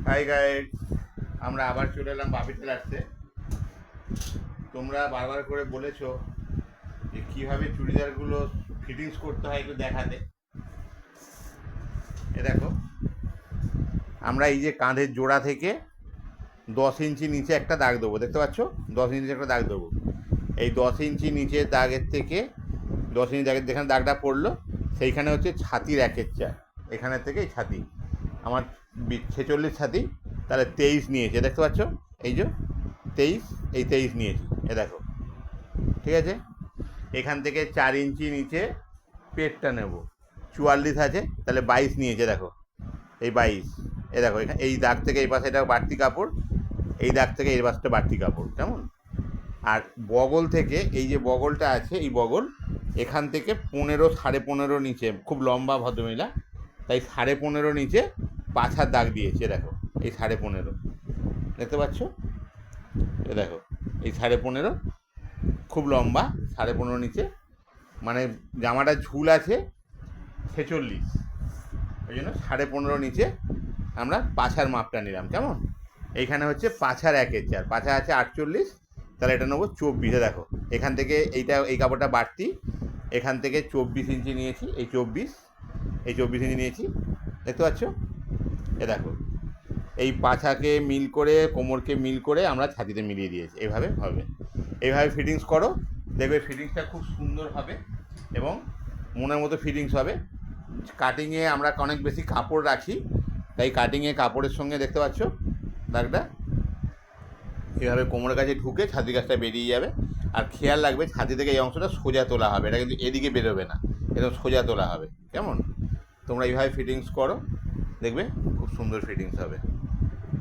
High guide, আমরা আবার চলে এলাম বাপি টেলার্সে। তোমরা বারবার করে বলেছো যে কীভাবে চুড়িদারগুলো ফিটিংস করতে হয় একটু দেখাতে। এ দেখো, আমরা এই যে কাঁধের জোড়া থেকে 10 ইঞ্চি নিচে একটা দাগ দেবো, দেখতে পাচ্ছ? 10 ইঞ্চি একটা দাগ দেবো। এই 10 ইঞ্চি নিচের দাগের থেকে 10 ইঞ্চি দাগের যেখানে দাগটা পড়লো সেইখানে হচ্ছে ছাতির 1/4। এখানের থেকে এই ছাতি আমার 46 ছাতি, তাহলে 23 নিয়েছে, দেখতে পাচ্ছ? এই যে 23, এই 23 নিয়েছি, এ দেখো, ঠিক আছে। এখান থেকে 4 ইঞ্চি নিচে পেটটা নেব, 44 আছে, তাহলে 22 নিয়েছে, দেখো এই 22। এ দেখো, এখানে এই দাগ থেকে এই পাশে এটা বাড়তি কাপড়, এই দাগ থেকে এই পাশটা বাড়তি কাপড়, কেমন? আর বগল থেকে এই যে বগলটা আছে, এই বগল এখান থেকে 15, 15.5 নিচে, খুব লম্বা ভদ্রমহিলা, তাই 15.5 নিচে পাছার দাগ দিয়েছে, দেখো এই 15.5, দেখতে পাচ্ছ? এ দেখো এই 15.5, খুব লম্বা, 15.5 নিচে, মানে জামাটা ঝুল আছে 46, ওই জন্য 15.5 নিচে আমরা পাছার মাপটা নিলাম, কেমন? এইখানে হচ্ছে পাছার 1/4, পাছা আছে 48, তাহলে এটা নেবো 24। দেখো এখান থেকে এইটা, এই কাপড়টা বাড়তি, এখান থেকে 24 ইঞ্চি নিয়েছি, এই 24 ইঞ্চি নিয়েছি, দেখতে পাচ্ছ? এ দেখো, এই পাছাকে মিল করে, কোমরকে মিল করে আমরা ছাতিতে মিলিয়ে দিয়েছি, এইভাবে হবে। এইভাবে ফিটিংস করো, দেখবে ফিটিংসটা খুব সুন্দর হবে এবং মনের মতো ফিটিংস হবে। কাটিংয়ে আমরা অনেক বেশি কাপড় রাখি, তাই কাটিংয়ে কাপড়ের সঙ্গে, দেখতে পাচ্ছ দাগটা, এইভাবে কোমরের কাছে ঢুকে ছাতি কাছটা বেরিয়ে যাবে। আর খেয়াল রাখবে ছাতি থেকে এই অংশটা সোজা তোলা হবে, এটা কিন্তু এদিকে বেরোবে না, একদম সোজা তোলা হবে, কেমন? তোমরা এইভাবে ফিটিংস করো, দেখবে খুব সুন্দর ফিটিংস হবে।